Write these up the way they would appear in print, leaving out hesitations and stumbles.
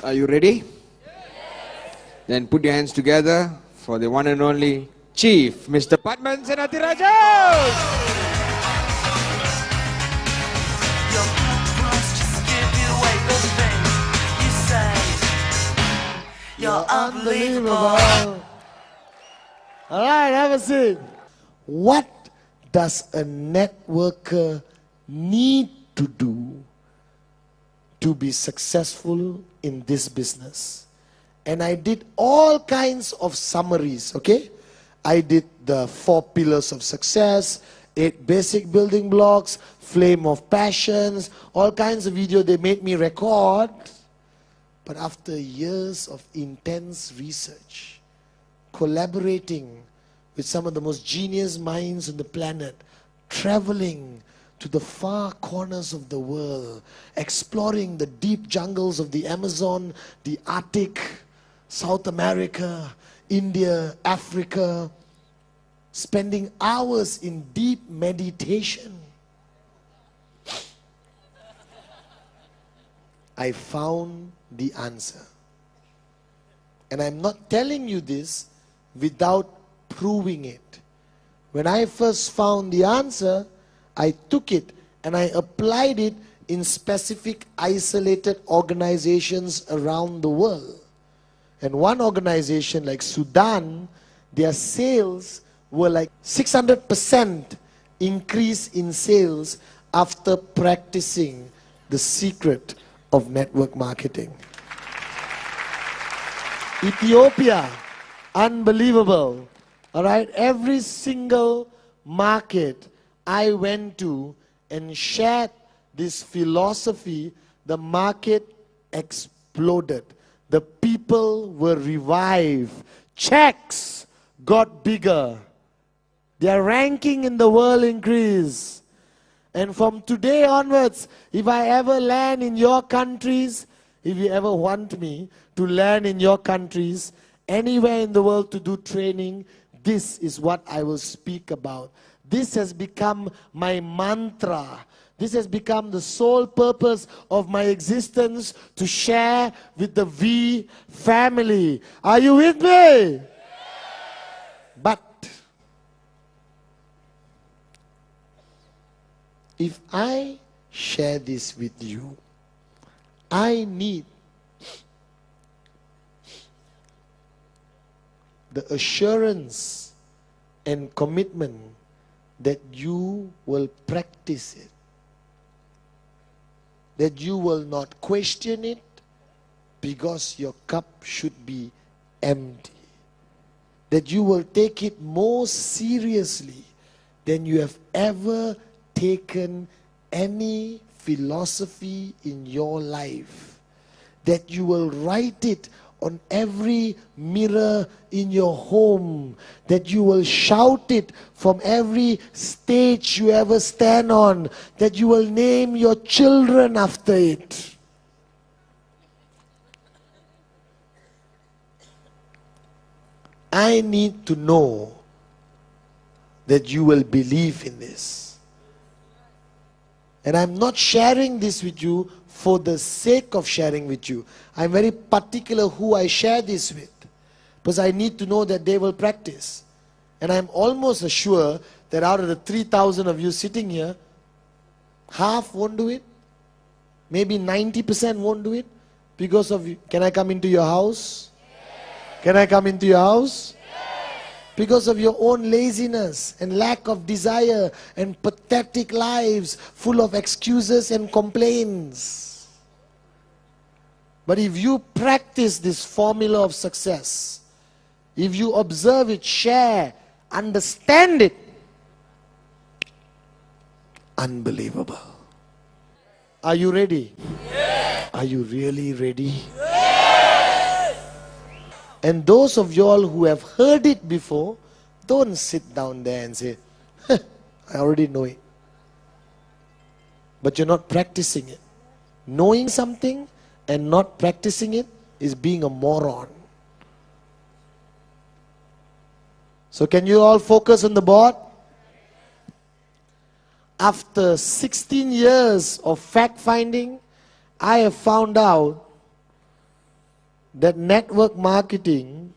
Are you ready? Then put your hands together for the one and only Chief, Mr. Padman Senatirajan! You're unbelievable. Alright, have a seat. What does a networker need to do to be successful in this business? And I did all kinds of summaries, okay? I did the 4 pillars of success, 8 basic building blocks, flame of passions, all kinds of video they made me record. But after years of intense research, collaborating with some of the most genius minds on the planet, traveling to the far corners of the world, exploring the deep jungles of the Amazon, the Arctic, South America, India, Africa, spending hours in deep meditation, I found the answer. And I'm not telling you this without proving it. When I first found the answer, I took it and I applied it in specific isolated organizations around the world. And one organization like Sudan, their sales were like 600% increase in sales after practicing the secret of network marketing. Ethiopia, unbelievable. All right, every single market I went to and shared this philosophy, the market exploded. The people were revived. Checks got bigger. Their ranking in the world increased. And from today onwards, if I ever land in your countries, if you ever want me to land in your countries, anywhere in the world to do training, this is what I will speak about. This has become my mantra. This has become the sole purpose of my existence, to share with the V family. Are you with me? But if I share this with you, I need the assurance and commitment that you will practice it, that you will not question it, because your cup should be empty, that you will take it more seriously than you have ever taken any philosophy in your life, that you will write it on every mirror in your home, that you will shout it from every stage you ever stand on, that you will name your children after it. I need to know that you will believe in this. And I'm not sharing this with you for the sake of sharing with you. I'm very particular who I share this with, because I need to know that they will practice. And I'm almost sure that out of the 3,000 of you sitting here, half won't do it. Maybe 90% won't do it because of you. Can I come into your house? Yes. Can I come into your house? Because of your own laziness and lack of desire and pathetic lives full of excuses and complaints. But if you practice this formula of success, if you observe it, share, understand it, unbelievable. Are you ready? Yes. Are you really ready? Yes. And those of you all who have heard it before, don't sit down there and say, I already know it. But you're not practicing it. Knowing something and not practicing it is being a moron. So can you all focus on the board? After 16 years of fact finding, I have found out that network marketing,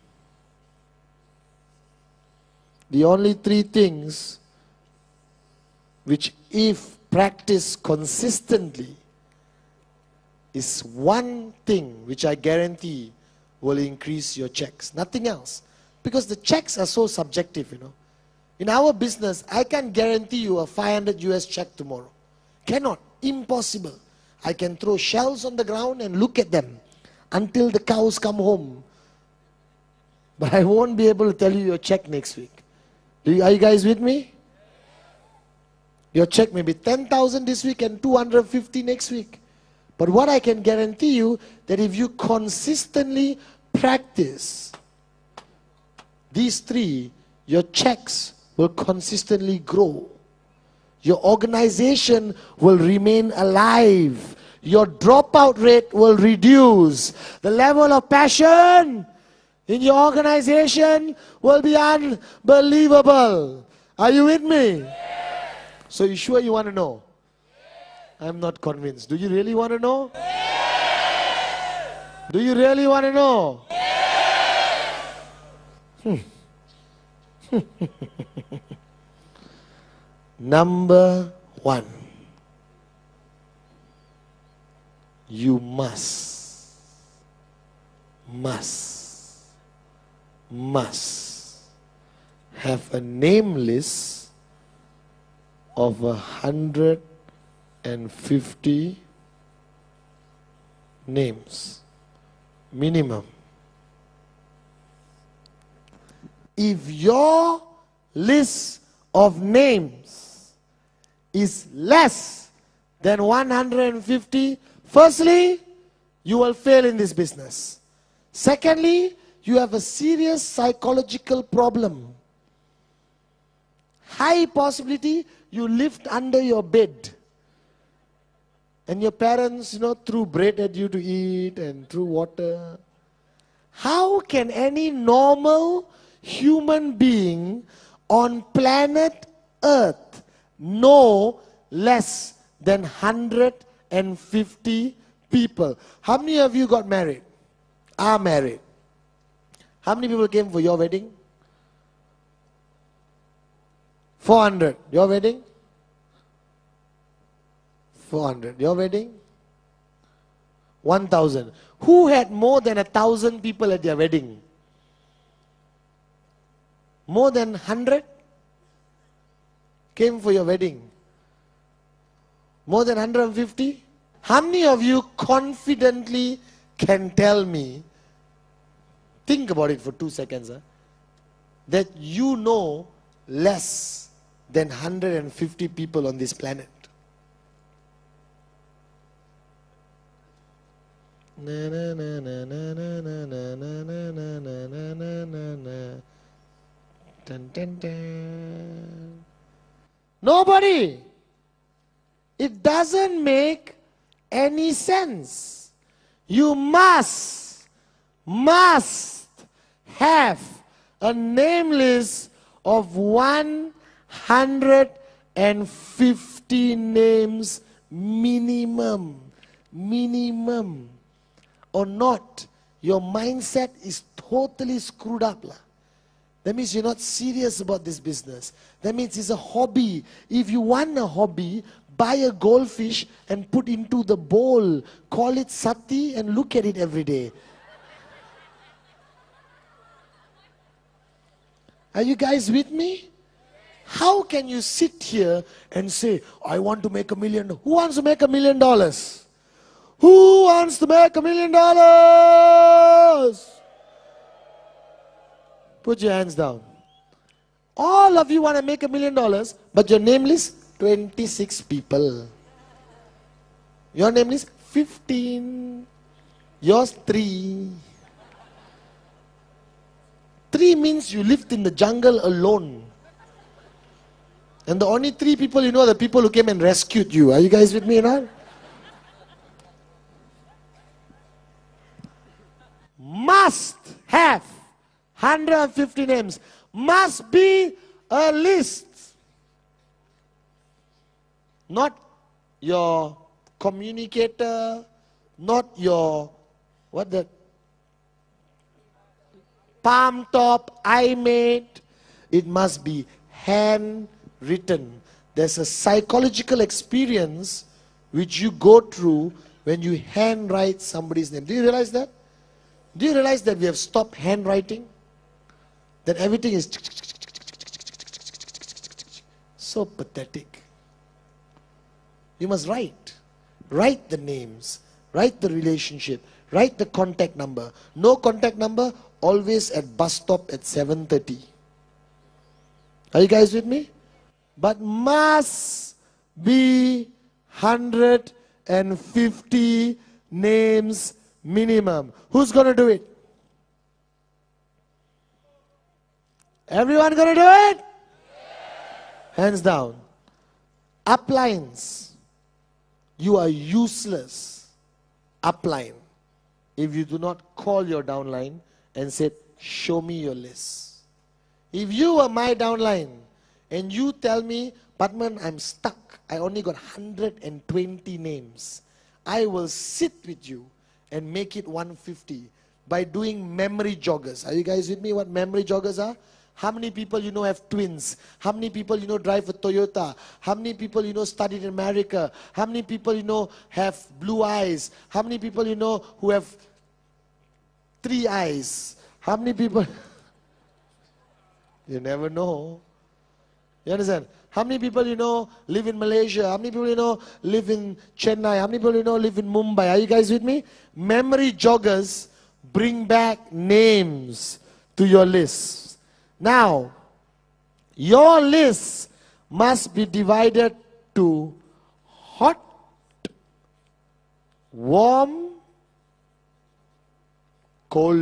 the only three things which, if practiced consistently, is one thing which I guarantee will increase your checks. Nothing else. Because the checks are so subjective, you know. In our business, I can't guarantee you a 500 US check tomorrow. Cannot. Impossible. I can throw shells on the ground and look at them until the cows come home. But I won't be able to tell you your check next week. Are you guys with me? Your check may be 10,000 this week and 250 next week. But what I can guarantee you, that if you consistently practice these three, your checks will consistently grow. Your organization will remain alive. Your dropout rate will reduce. The level of passion in your organization will be unbelievable. Are you with me? Yes. So you sure you want to know? Yes. I'm not convinced. Do you really want to know? Yes. Do you really want to know? Yes. Number one, you must have a name list of 150 names minimum. If your list of names is less than 150, firstly, you will fail in this business. Secondly, you have a serious psychological problem. High possibility you lived under your bed. And your parents, threw bread at you to eat and threw water. How can any normal human being on planet Earth know less than 150 people? How many of you got married? Are married? How many people came for your wedding? 400. Your wedding? 400. Your wedding? 1,000. Who had more than 1,000 people at their wedding? More than 100 came for your wedding. More than 150? How many of you confidently can tell me, think about it for 2 seconds, that you know less than 150 people on this planet? Na na na na na na na na na na na na na na. Dun, dun, dun. Nobody. It doesn't make any sense. You must have a name list of 150 names minimum. Minimum. Or not, your mindset is totally screwed up. That means you're not serious about this business. That means it's a hobby. If you want a hobby, buy a goldfish and put into the bowl. Call it sati and look at it every day. Are you guys with me? How can you sit here and say, I want to make $1 million? Who wants to make $1 million? Who wants to make $1 million? Put your hands down. All of you want to make $1 million, but your name list, 26 people. Your name list, 15. Yours, 3. 3 means you lived in the jungle alone. And the only 3 people you know are the people who came and rescued you. Are you guys with me now? Must have 150 names. Must be a list. Not your communicator, not your, palm top, I made. It must be handwritten. There's a psychological experience which you go through when you handwrite somebody's name. Do you realize that? Do you realize that we have stopped handwriting? That everything is so pathetic. You must write. Write the names. Write the relationship. Write the contact number. No contact number, always at bus stop at 7:30. Are you guys with me? But must be 150 names minimum. Who's going to do it? Everyone going to do it? Hands down. Uplines. You are useless. Upline. If you do not call your downline and say, show me your list. If you were my downline and you tell me, Padman, I'm stuck. I only got 120 names. I will sit with you and make it 150 by doing memory joggers. Are you guys with me what memory joggers are? How many people you know have twins? How many people you know drive a Toyota? How many people you know studied in America? How many people you know have blue eyes? How many people you know who have 3 eyes? How many people? You never know. You understand? How many people you know live in Malaysia? How many people you know live in Chennai? How many people you know live in Mumbai? Are you guys with me? Memory joggers bring back names to your list. Now, your list must be divided to hot, warm, cold.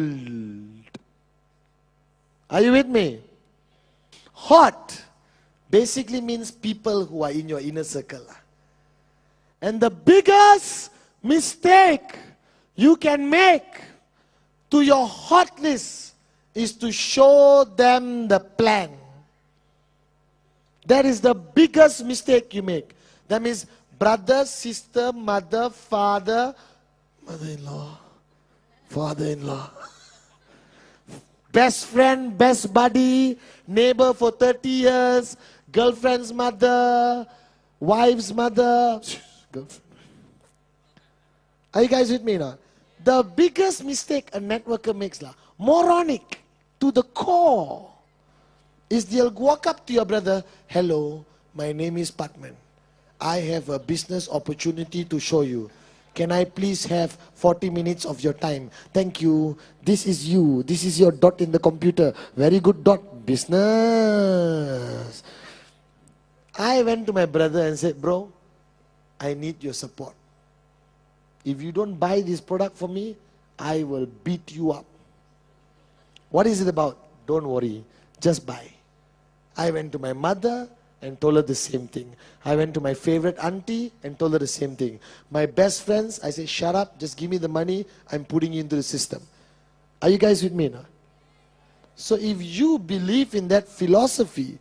Are you with me? Hot basically means people who are in your inner circle. And the biggest mistake you can make to your hot list is to show them the plan. That is the biggest mistake you make. That means brother, sister, mother, father, mother-in-law, father-in-law, best friend, best buddy, neighbor for 30 years, girlfriend's mother, wife's mother. Are you guys with me now? The biggest mistake a networker makes, moronic to the core, is they'll walk up to your brother, hello, my name is Patman. I have a business opportunity to show you. Can I please have 40 minutes of your time? Thank you. This is you. This is your dot in the computer. Very good dot. Business. I went to my brother and said, bro, I need your support. If you don't buy this product for me, I will beat you up. What is it about? Don't worry. Just buy. I went to my mother and told her the same thing. I went to my favorite auntie and told her the same thing. My best friends, I said, shut up, just give me the money, I'm putting you into the system. Are you guys with me now? So if you believe in that philosophy,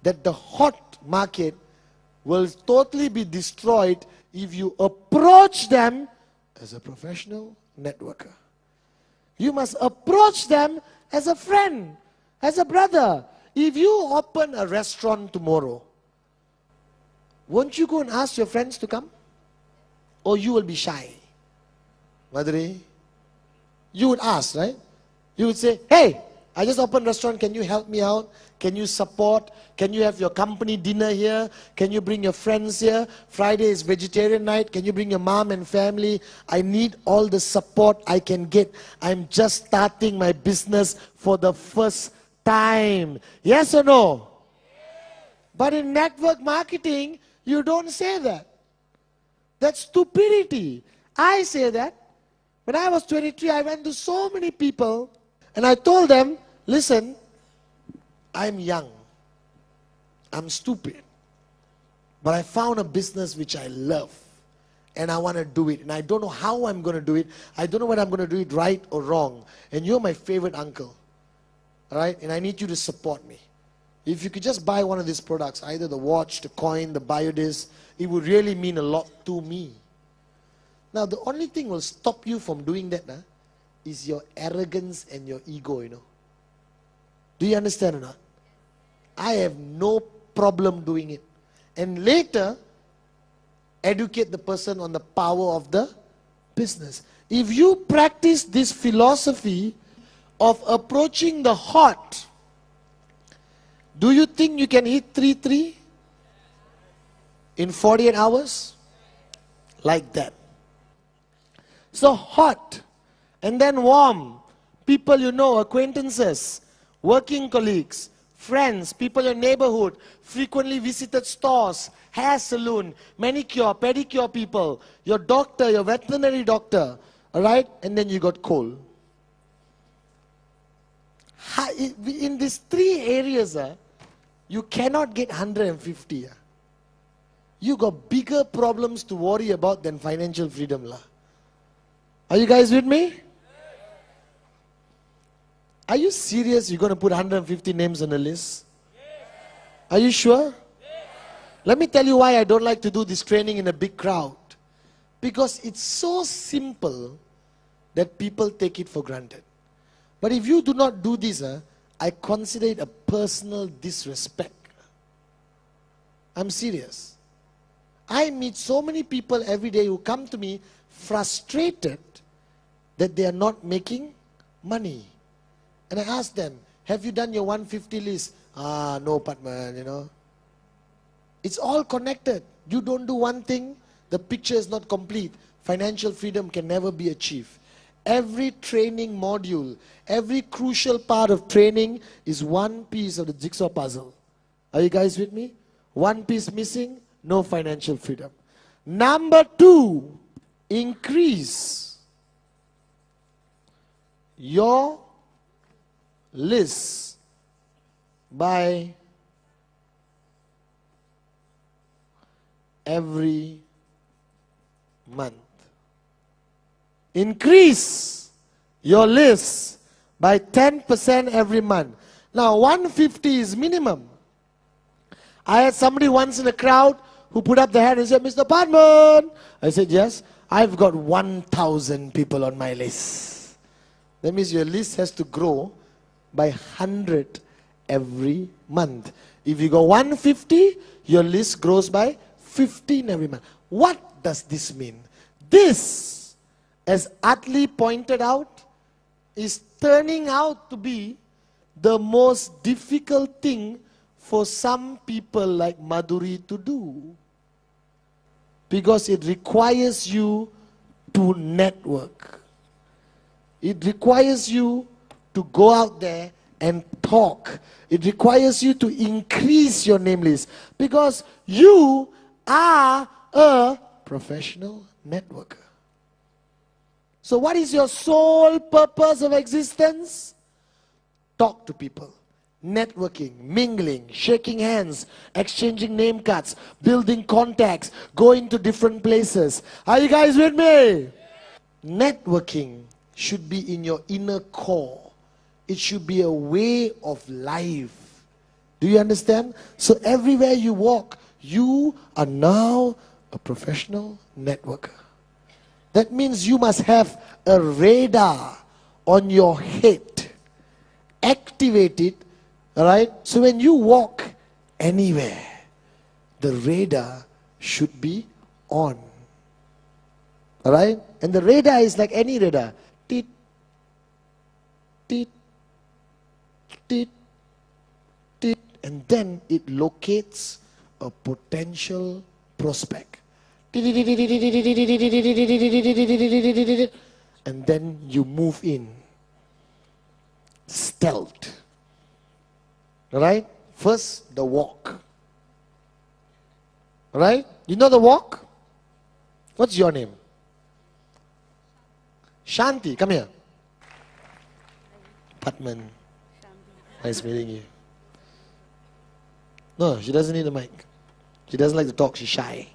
that the hot market will totally be destroyed if you approach them as a professional networker. You must approach them as a friend, as a brother. If you open a restaurant tomorrow, won't you go and ask your friends to come? Or you will be shy? Madhuri, you would ask, right? You would say, hey, I just opened a restaurant, can you help me out? Can you support? Can you have your company dinner here? Can you bring your friends here? Friday is vegetarian night. Can you bring your mom and family? I need all the support I can get. I'm just starting my business for the first time. Yes or no? But in network marketing, you don't say that. That's stupidity. I say that. When I was 23, I went to so many people and I told them, listen, I'm young. I'm stupid. But I found a business which I love. And I want to do it. And I don't know how I'm going to do it. I don't know whether I'm going to do it right or wrong. And you're my favorite uncle. Alright? And I need you to support me. If you could just buy one of these products, either the watch, the coin, the biodisc, it would really mean a lot to me. Now, the only thing will stop you from doing that is your arrogance and your ego, Do you understand or not? I have no problem doing it. And later, educate the person on the power of the business. If you practice this philosophy of approaching the hot, do you think you can hit 3-3 in 48 hours? Like that. So hot, and then warm. People you know, acquaintances, working colleagues, friends, people in your neighborhood, frequently visited stores, hair salon, manicure, pedicure people, your doctor, your veterinary doctor, all right? And then you got cold. In these three areas, you cannot get 150. You got bigger problems to worry about than financial freedom. Are you guys with me? Are you serious you're going to put 150 names on the list? Are you sure? Let me tell you why I don't like to do this training in a big crowd. Because it's so simple that people take it for granted. But if you do not do this, I consider it a personal disrespect. I'm serious. I meet so many people every day who come to me frustrated that they are not making money. And I ask them, have you done your 150 list? No, Patman, you know. It's all connected. You don't do one thing, the picture is not complete. Financial freedom can never be achieved. Every training module, every crucial part of training is one piece of the jigsaw puzzle. Are you guys with me? One piece missing, no financial freedom. Number 2, increase your list by every month. Increase your list by 10% every month. Now 150 is minimum. I had somebody once in a crowd who put up their hand and said, Mr. Padman. I said, yes, I've got 1,000 people on my list. That means your list has to grow by 100 every month. If you go 150, your list grows by 15 every month. What does this mean? This, as Atlee pointed out, is turning out to be the most difficult thing for some people like Madhuri to do. Because it requires you to network. It requires you to go out there and talk. It requires you to increase your name list. Because you are a professional networker. So what is your sole purpose of existence? Talk to people. Networking, mingling, shaking hands, exchanging name cards, building contacts, going to different places. Are you guys with me? Networking should be in your inner core. It should be a way of life. Do you understand? So everywhere you walk, you are now a professional networker. That means you must have a radar on your head. Activate it, all right? So when you walk anywhere, the radar should be on. All right? And the radar is like any radar. Tit, tit, tit, tit. And then it locates a potential prospect. And then you move in. Stealth. Alright? First, the walk. Alright? You know the walk? What's your name? Shanti, come here. Patman. Nice meeting you. No, she doesn't need a mic. She doesn't like to talk, she's shy.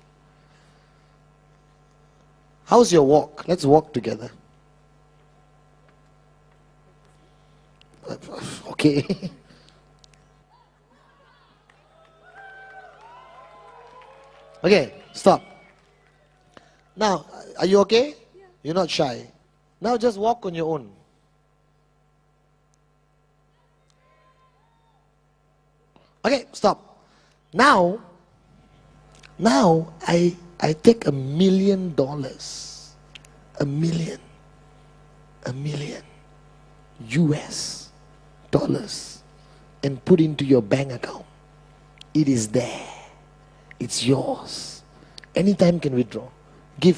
How's your walk? Let's walk together. Okay. Okay, stop. Now, are you okay? Yeah. You're not shy. Now just walk on your own. Okay, stop. Now I take $1 million. $1 million. $1 million US dollars and put into your bank account. It is there. It's yours. Anytime can withdraw. Give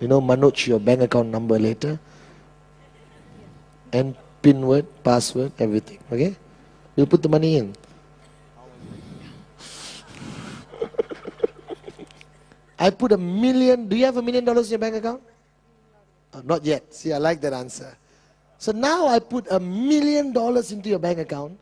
Manoj your bank account number later. And PIN word, password, everything. Okay? You put the money in. I put $1 million. Do you have $1 million in your bank account? Oh, not yet. See, I like that answer. So now I put $1 million into your bank account,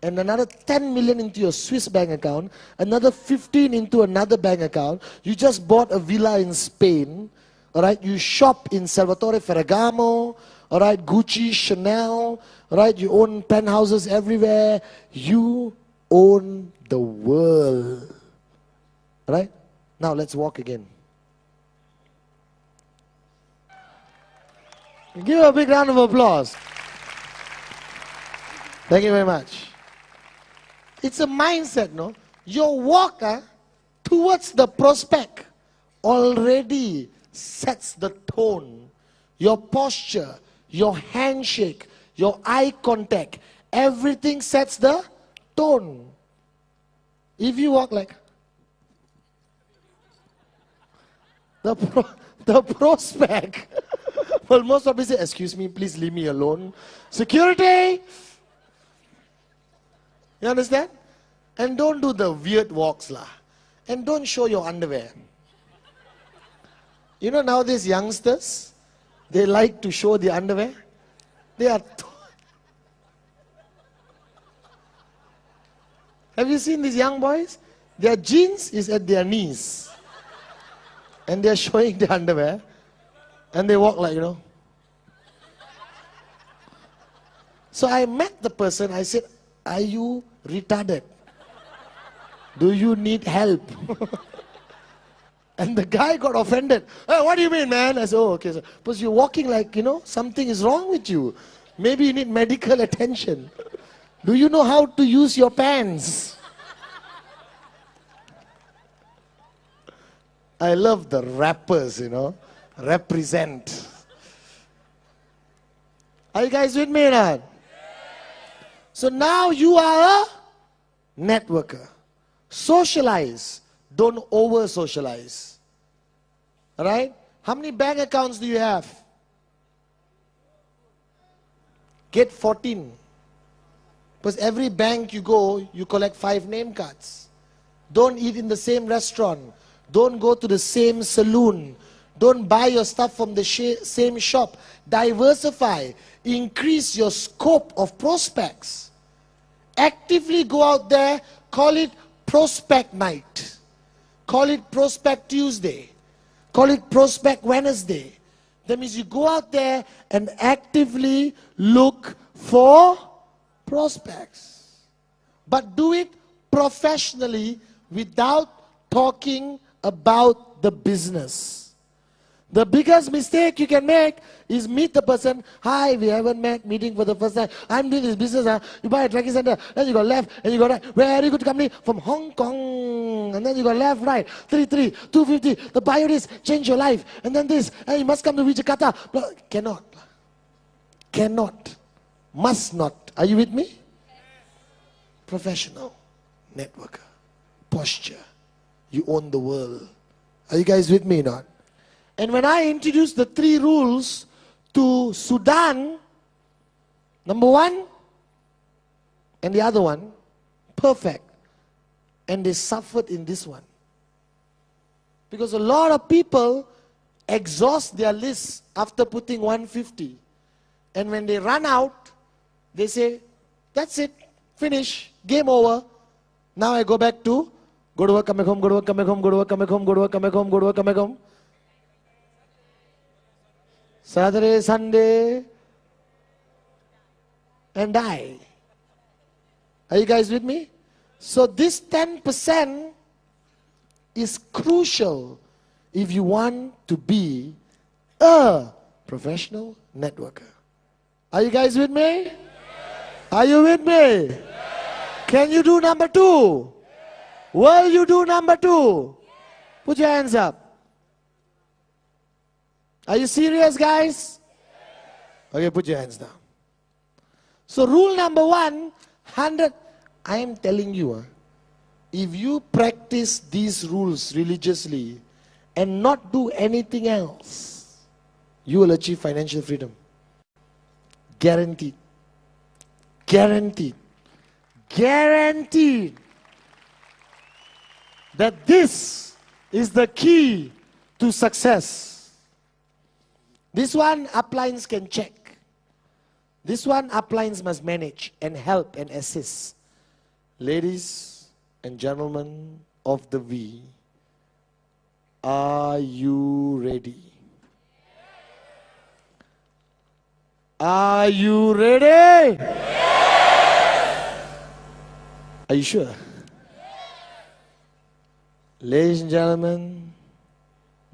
and another 10 million into your Swiss bank account, another 15 into another bank account. You just bought a villa in Spain. All right, you shop in Salvatore Ferragamo. All right, Gucci, Chanel. All right, you own penthouses everywhere. You own the world. All right, now let's walk again. Give a big round of applause. Thank you very much. It's a mindset, no? Your walk towards the prospect already sets the tone. Your posture, your handshake, your eye contact, everything sets the tone. If you walk like the prospect, well, most probably say, excuse me, please leave me alone. Security! You understand? And don't do the weird walks lah. And don't show your underwear. You know nowadays youngsters, they like to show the underwear. They are... Have you seen these young boys? Their jeans is at their knees. And they are showing their underwear. And they walk like, So I met the person, I said, are you retarded? Do you need help? And the guy got offended. Hey, what do you mean, man? I said, oh, okay. So, because you're walking like, something is wrong with you. Maybe you need medical attention. Do you know how to use your pants? I love the rappers, represent. Are you guys with me or not? So now you are a networker. Socialize. Don't over-socialize. Alright? How many bank accounts do you have? Get 14. Because every bank you go, you collect 5 name cards. Don't eat in the same restaurant. Don't go to the same saloon. Don't buy your stuff from the same shop. Diversify. Increase your scope of prospects. Actively go out there. Call it Prospect Night. Call it Prospect Tuesday. Call it Prospect Wednesday. That means you go out there and actively look for prospects. But do it professionally without talking about the business. The biggest mistake you can make is meet the person. Hi, we haven't met, meeting for the first time. I'm doing this business. You buy a tracking center, then you go left, and you go right. Very good company from Hong Kong. And then you go left, right. 33, 250. The bio is change your life. And then this, and you must come to Jakarta. No, cannot. Cannot. Must not. Are you with me? Professional. Networker. Posture. You own the world. Are you guys with me or not? And when I introduced the 3 rules to Sudan, number 1 and the other one, perfect. And they suffered in this one. Because a lot of people exhaust their lists after putting 150. And when they run out, they say, that's it, finish, game over. Now I go back to, go to work, come back home, go to work, come back home, go to work, come back home, go to work, come back home, go to work, come back home. Saturday, Sunday, and die. Are you guys with me? So this 10% is crucial if you want to be a professional networker. Are you guys with me? Yes. Are you with me? Yes. Can you do number 2? Will you do number 2? Put your hands up. Are you serious, guys? Okay, put your hands down. So rule number 100. I am telling you, if you practice these rules religiously and not do anything else, you will achieve financial freedom. Guaranteed. Guaranteed. Guaranteed. That this is the key to success. This one uplines can check. This one uplines must manage and help and assist. Ladies and gentlemen of the V, are you ready? Are you ready? Yes! Are you sure? Ladies and gentlemen,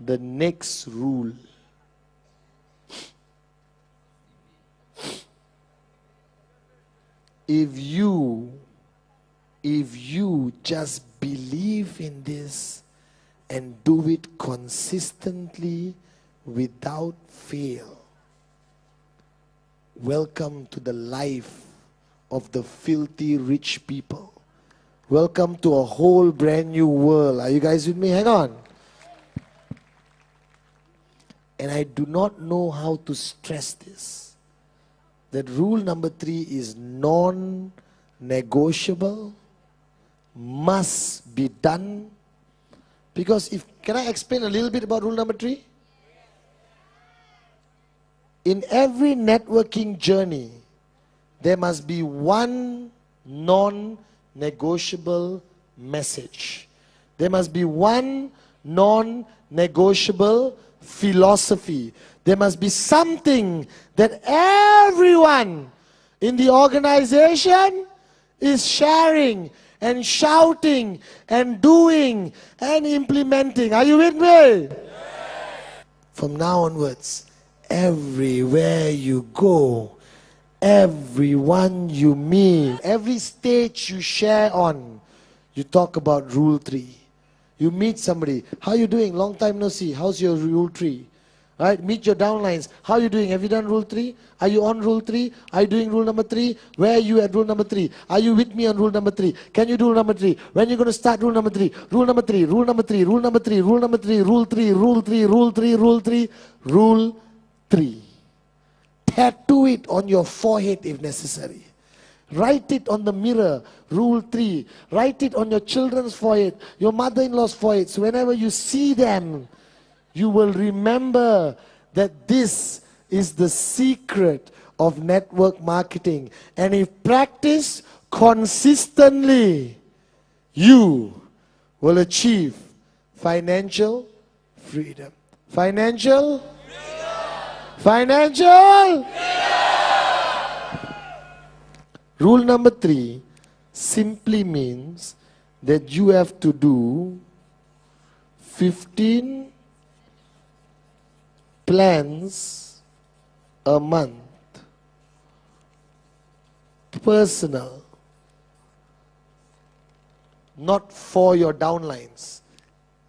the next rule. If you just believe in this and do it consistently without fail, welcome to the life of the filthy rich people. Welcome to a whole brand new world. Are you guys with me? Hang on. And I do not know how to stress this. That rule number 3 is non-negotiable, must be done. Because can I explain a little bit about rule number 3? In every networking journey, there must be one non-negotiable message. There must be one non-negotiable philosophy. There must be something that everyone in the organization is sharing and shouting and doing and implementing. Are you with me? Yes. From now onwards, everywhere you go, everyone you meet, every stage you share on, you talk about rule 3. You meet somebody, how you doing? Long time no see. How's your rule 3? Right? Meet your downlines. How you doing? Have you done rule 3? Are you on rule 3? Are you doing rule number 3? Where are you at rule number 3? Are you with me on rule number 3? Can you do rule number 3? When are you going to start rule number 3? Rule number 3, rule number 3, rule number 3, rule number 3, rule 3, rule 3, rule 3, rule 3, rule 3. Tattoo it on your forehead if necessary. Write it on the mirror, rule 3. Write it on your children's forehead, your mother-in-law's forehead. So whenever you see them, you will remember that this is the secret of network marketing. And if practiced consistently, you will achieve financial freedom. Financial freedom. Financial freedom. Rule number 3 simply means that you have to do 15 plans a month. Personal. Not for your downlines.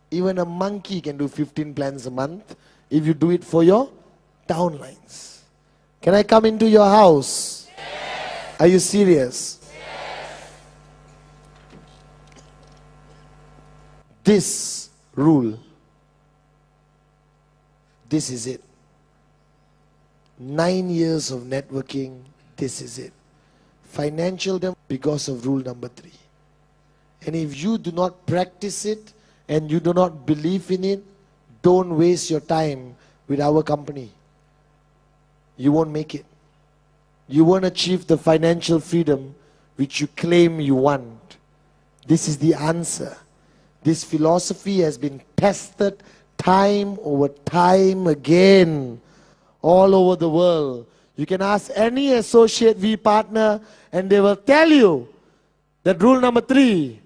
Even a monkey can do 15 plans a month if you do it for your downlines. Can I come into your house? Yes. Are you serious? Yes. This rule, this is it. 9 years of networking, this is it. Financial freedom because of rule number 3. And if you do not practice it and you do not believe in it, don't waste your time with our company. You won't make it. You won't achieve the financial freedom which you claim you want. This is the answer. This philosophy has been tested time over time again all over the world. You can ask any associate V partner and they will tell you that rule number 3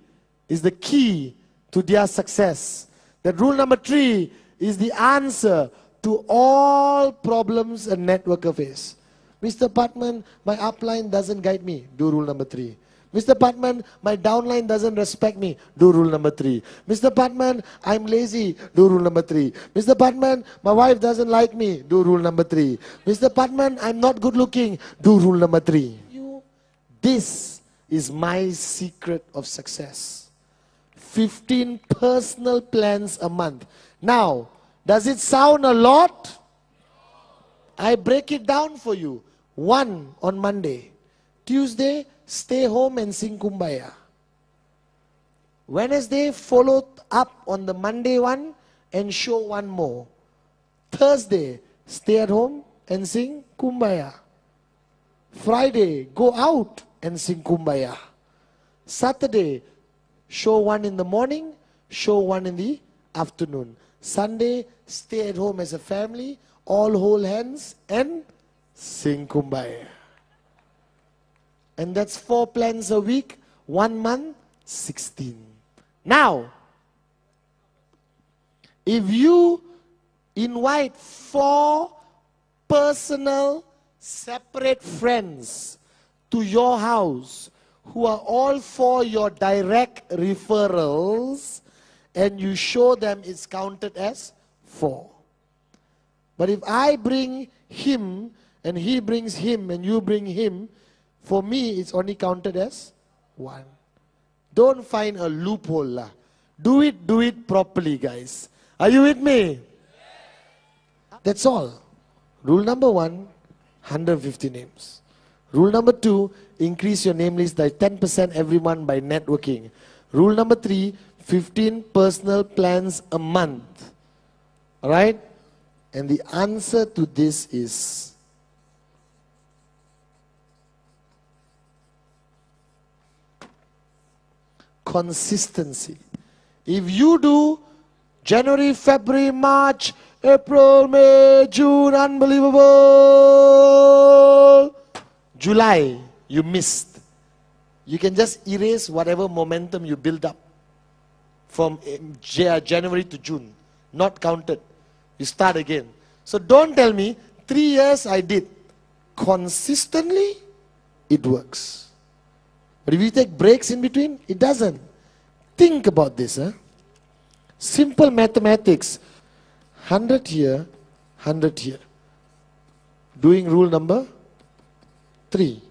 is the key to their success. That rule number 3 is the answer to all problems a networker face. Mr. Patman, my upline doesn't guide me. Do rule number 3. Mr. Patman, my downline doesn't respect me. Do rule number 3. Mr. Patman, I'm lazy. Do rule number 3. Mr. Patman, my wife doesn't like me. Do rule number 3. Mr. Patman, I'm not good looking. Do rule number 3. This is my secret of success. 15 personal plans a month. Now, does it sound a lot? I break it down for you. 1 on Monday. Tuesday, stay home and sing Kumbaya. Wednesday, follow up on the Monday one and show one more. Thursday, stay at home and sing Kumbaya. Friday, go out and sing Kumbaya. Saturday, show one in the morning, show one in the afternoon. Sunday, stay at home as a family, all hold hands and sing Kumbaya. And that's 4 plans a week, 1 month, 16. Now, if you invite 4 personal, separate friends to your house who are all for your direct referrals, and you show them, it's counted as 4. But if I bring him, and he brings him, and you bring him, for me, it's only counted as 1. Don't find a loophole lah. Do it properly, guys. Are you with me? That's all. Rule number 1, 150 names. Rule number 2, increase your name list by 10% every month by networking. Rule number 3, 15 personal plans a month. Alright? And the answer to this is consistency. If you do January, February, March, April, May, June, unbelievable. July, you missed. You can just erase whatever momentum you build up from January to June. Not counted. You start again. So don't tell me, 3 years I did. Consistently, it works. But if you take breaks in between, it doesn't. Think about this. Huh? Simple mathematics. 100 here, 100 here. Doing rule number 3.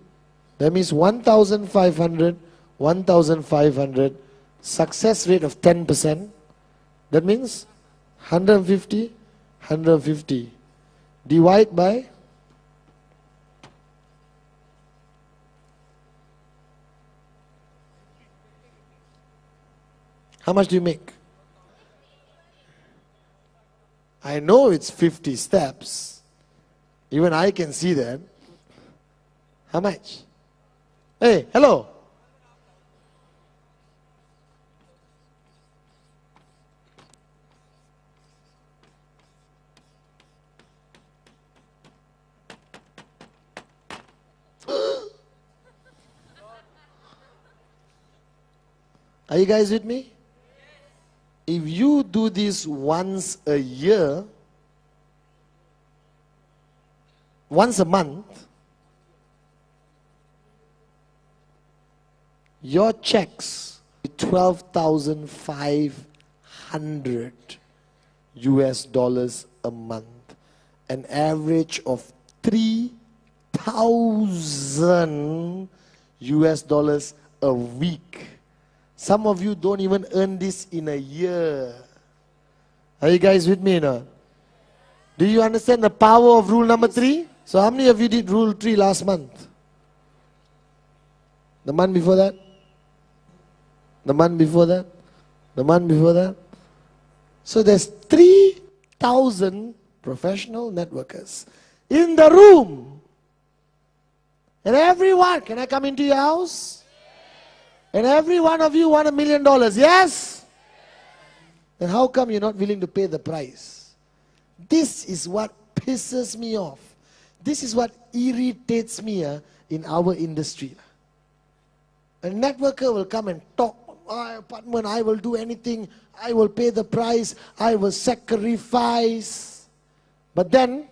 That means 1,500, 1,500. Success rate of 10%. That means 150, 150. Divide by how much do you make? I know it's 50 steps. Even I can see that. How much? Hey, hello. Are you guys with me? If you do this once a year, once a month, your checks $12,500 US a month, an average of 3,000 US a week. Some of you don't even earn this in a year. Are you guys with me now? Do you understand the power of rule number 3? So how many of you did rule 3 last month? The month before that? The month before that? The month before that? So there's 3,000 professional networkers in the room. And everyone, can I come into your house? And every one of you want $1 million, yes? Then how come you're not willing to pay the price? This is what pisses me off. This is what irritates me in our industry. A networker will come and talk. Patman, I will do anything. I will pay the price. I will sacrifice. But then,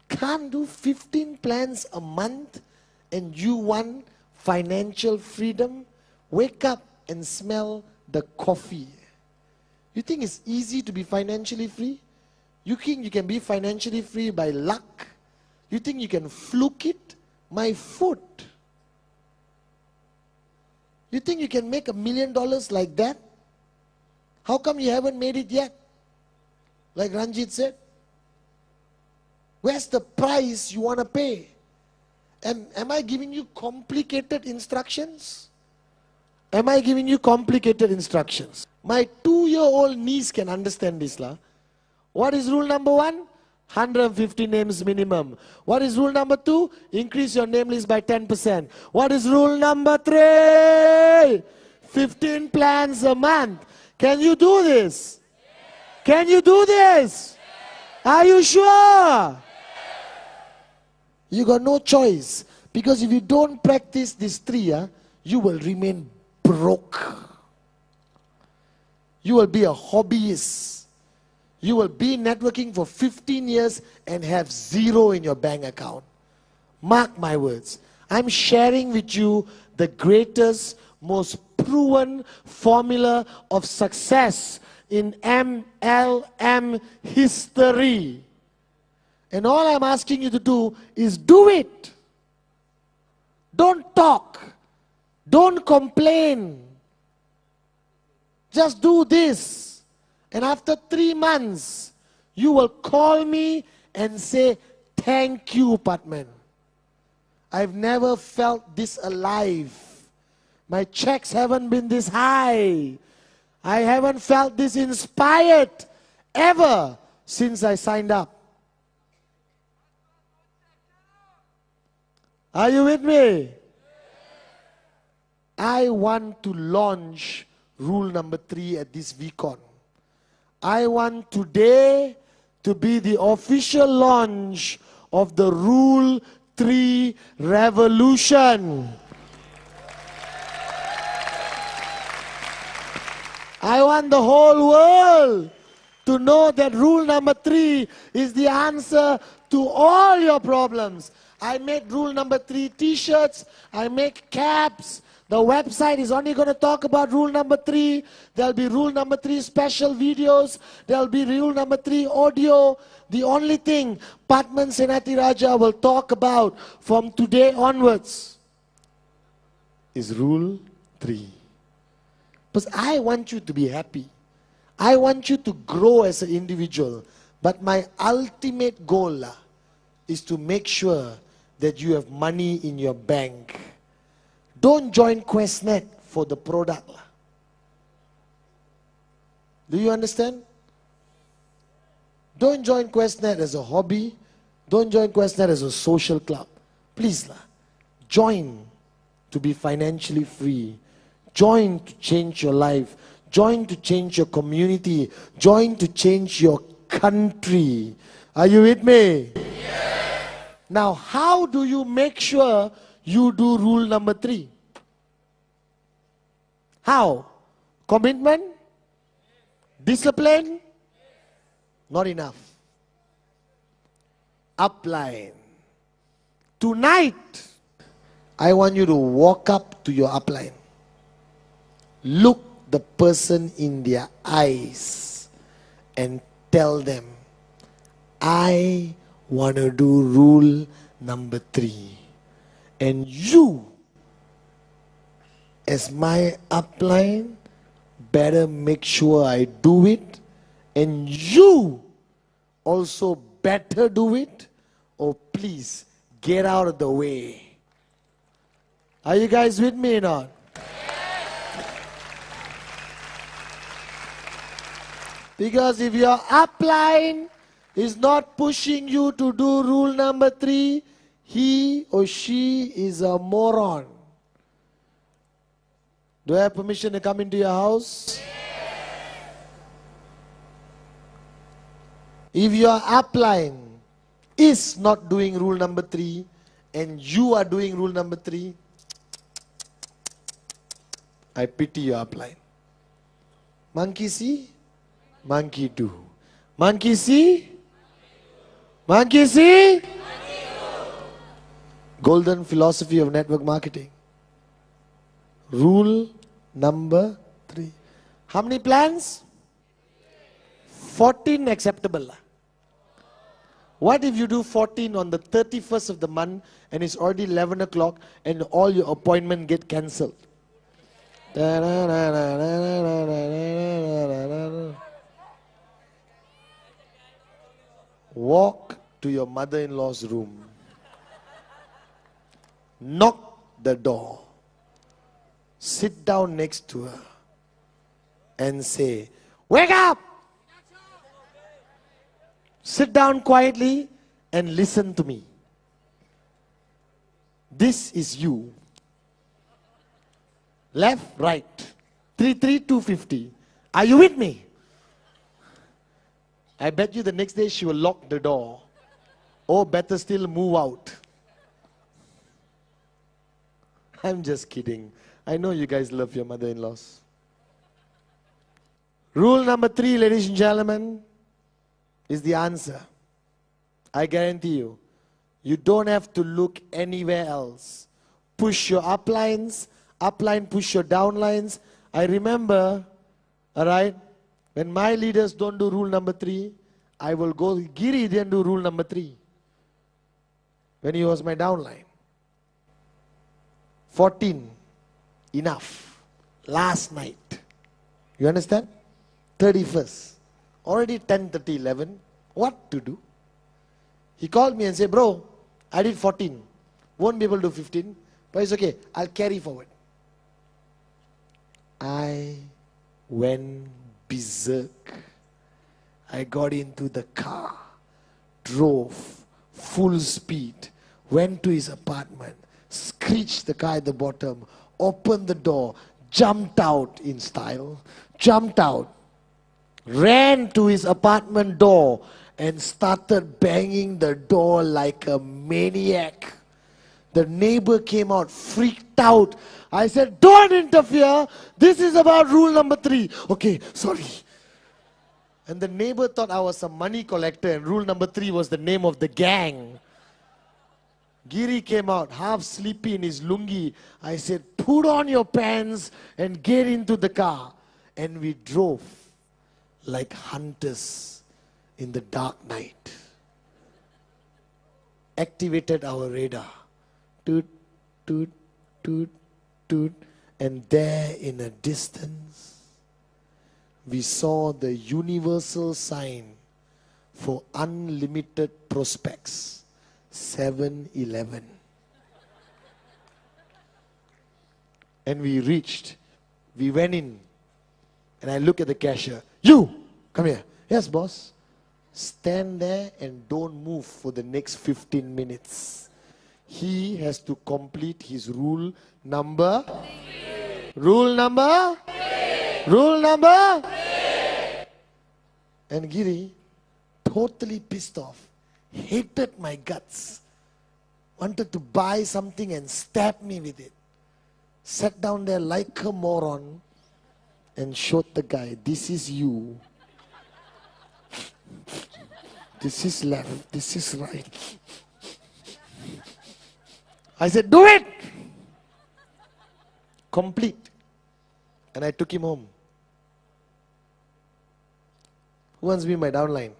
can't do 15 plans a month and you want financial freedom, wake up and smell the coffee. You think it's easy to be financially free? You think you can be financially free by luck? You think you can fluke it? My foot. You think you can make $1 million like that? How come you haven't made it yet? Like Ranjit said. Where's the price you want to pay? And am I giving you complicated instructions? Am I giving you complicated instructions? My 2-year-old niece can understand this. What is rule number 1? 150 names minimum. What is rule number 2? Increase your name list by 10%. What is rule number 3? 15 plans a month. Can you do this? Can you do this? Are you sure? You got no choice. Because if you don't practice these 3, you will remain broke. You will be a hobbyist. You will be networking for 15 years and have 0 in your bank account. Mark my words. I'm sharing with you the greatest, most proven formula of success in MLM history. And all I'm asking you to do is do it. Don't talk. Don't complain. Just do this. And after 3 months, you will call me and say, thank you, Patman. I've never felt this alive. My checks haven't been this high. I haven't felt this inspired ever since I signed up. Are you with me? I want to launch rule number 3 at this VCon. I want today to be the official launch of the Rule 3 revolution. I want the whole world to know that rule number 3 is the answer to all your problems. I made rule number 3 t-shirts, I make caps. The website is only going to talk about rule number 3. There'll be rule number 3 special videos. There'll be rule number 3 audio. The only thing Patman Senati Raja will talk about from today onwards is rule 3. Because I want you to be happy. I want you to grow as an individual. But my ultimate goal is to make sure that you have money in your bank. Don't join QuestNet for the product. Do you understand? Don't join QuestNet as a hobby. Don't join QuestNet as a social club. Please, join to be financially free. Join to change your life. Join to change your community. Join to change your country. Are you with me? Yes. Now, how do you make sure you do rule number 3? How? Commitment? Discipline? Not enough. Upline. Tonight, I want you to walk up to your upline. Look the person in their eyes and tell them, I want to do rule number 3. And you, as my upline, better make sure I do it. And you also better do it. Or please, get out of the way. Are you guys with me or not? Because if your upline is not pushing you to do rule number 3, he or she is a moron. Do I have permission to come into your house? If your upline is not doing rule number 3 and you are doing rule number 3, I pity your upline. Monkey see, monkey do. Monkey see, monkey see. Golden philosophy of network marketing. Rule number 3. How many plans? 14 acceptable. What if you do 14 on the 31st of the month and it's already 11 o'clock and all your appointment get cancelled? Walk to your mother-in-law's room. Knock the door. Sit down next to her and say, "Wake up!" Sit down quietly and listen to me. This is you. Left, right. 33250. Are you with me? I bet you the next day she will lock the door. Or better still, move out. I'm just kidding. I know you guys love your mother-in-laws. Rule number 3, ladies and gentlemen, is the answer. I guarantee you, you don't have to look anywhere else. Push your uplines, upline push your downlines. I remember, alright, when my leaders don't do rule number 3, I will go, Giri didn't do rule number 3. When he was my downline. 14, enough. Last night. You understand? 31st. Already 10:30, 11. What to do? He called me and said, "Bro, I did 14. Won't be able to do 15. But it's okay. I'll carry forward." I went berserk. I got into the car, drove full speed, went to his apartment, screeched the car at the bottom, opened the door, jumped out in style, jumped out, ran to his apartment door and started banging the door like a maniac. The neighbor came out, freaked out. I said, "Don't interfere. This is about rule number 3. Okay, sorry." And the neighbor thought I was a money collector and rule number 3 was the name of the gang. Giri came out, half sleepy in his lungi. I said, "Put on your pants and get into the car." And we drove like hunters in the dark night. Activated our radar. Toot, toot, toot, toot. And there in a distance, we saw the universal sign for unlimited prospects. 7-Eleven. And we reached. We went in. And I look at the cashier. "You, come here." "Yes, boss." "Stand there and don't move for the next 15 minutes. He has to complete his rule number. Rule number? Rule number? And Giri, totally pissed off, hated my guts, wanted to buy something and stab me with it. Sat down there like a moron and showed the guy, "This is you. This is left. This is right." I said, "Do it!" Complete. And I took him home. Who wants to be my downline?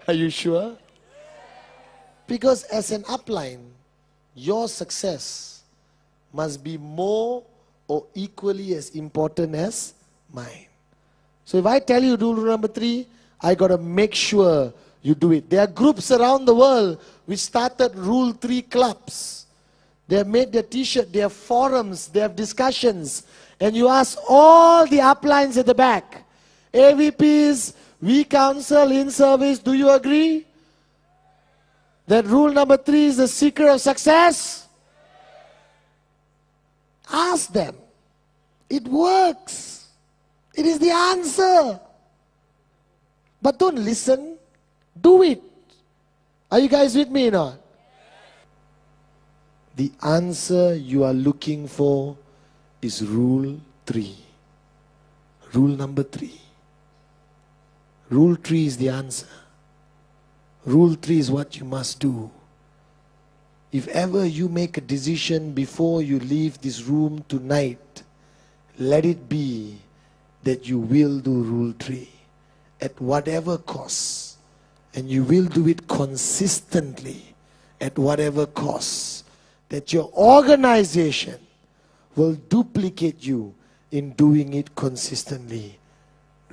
Are you sure? Because as an upline, your success must be more or equally as important as mine. So if I tell you do rule number 3, I got to make sure you do it. There are groups around the world which started Rule 3 clubs. They have made their t-shirt, they have forums, they have discussions. And you ask all the uplines at the back, AVPs, we counsel in service, do you agree that rule number 3 is the secret of success? Ask them. It works. It is the answer. But don't listen. Do it. Are you guys with me or not? The answer you are looking for is rule 3. Rule number 3. Rule 3 is the answer. Rule 3 is what you must do. if ever you make a decision before you leave this room tonight, let it be that you will do Rule 3 at whatever cost, and you will do it consistently at whatever cost, that your organization will duplicate you in doing it consistently.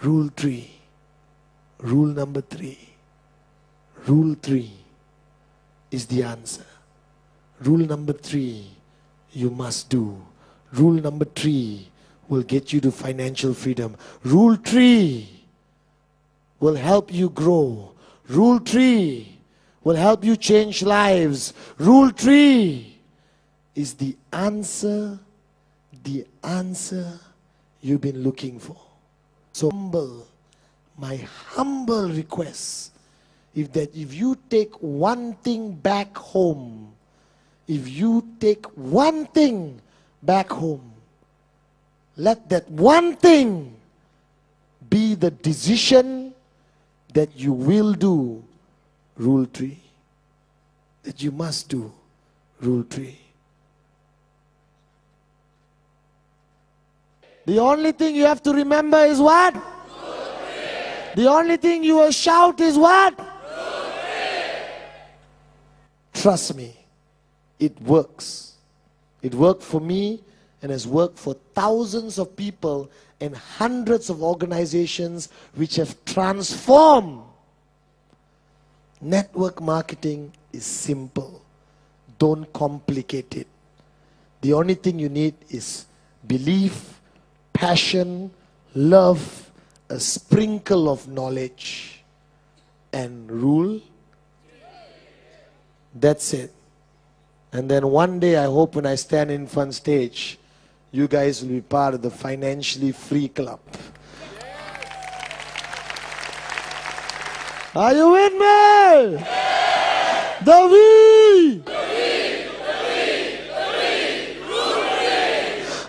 Rule 3. Rule number 3. Rule 3 is the answer. Rule number 3 you must do. Rule number 3 will get you to financial freedom. Rule 3 will help you grow. Rule 3 will help you change lives. Rule 3 is the answer you've been looking for. So my humble request, if you take one thing back home, if you take one thing back home, let that one thing be the decision that you will do Rule 3. That you must do Rule 3. The only thing you have to remember is what? Rule 3. The only thing you will shout is what? Rule 3. Trust me, it works. It worked for me and has worked for thousands of people and hundreds of organizations which have transformed. Network marketing is simple. Don't complicate it. The only thing you need is belief, passion, love, a sprinkle of knowledge, and rule. That's it. And then one day, I hope when I stand in front stage, you guys will be part of the financially free club. Are you with me? Yeah. The we. The we. The we. The we. Rule 3.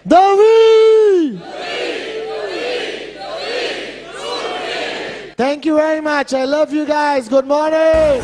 The we. The we. The we. The we. Rule 3. Thank you very much. I love you guys. Good morning.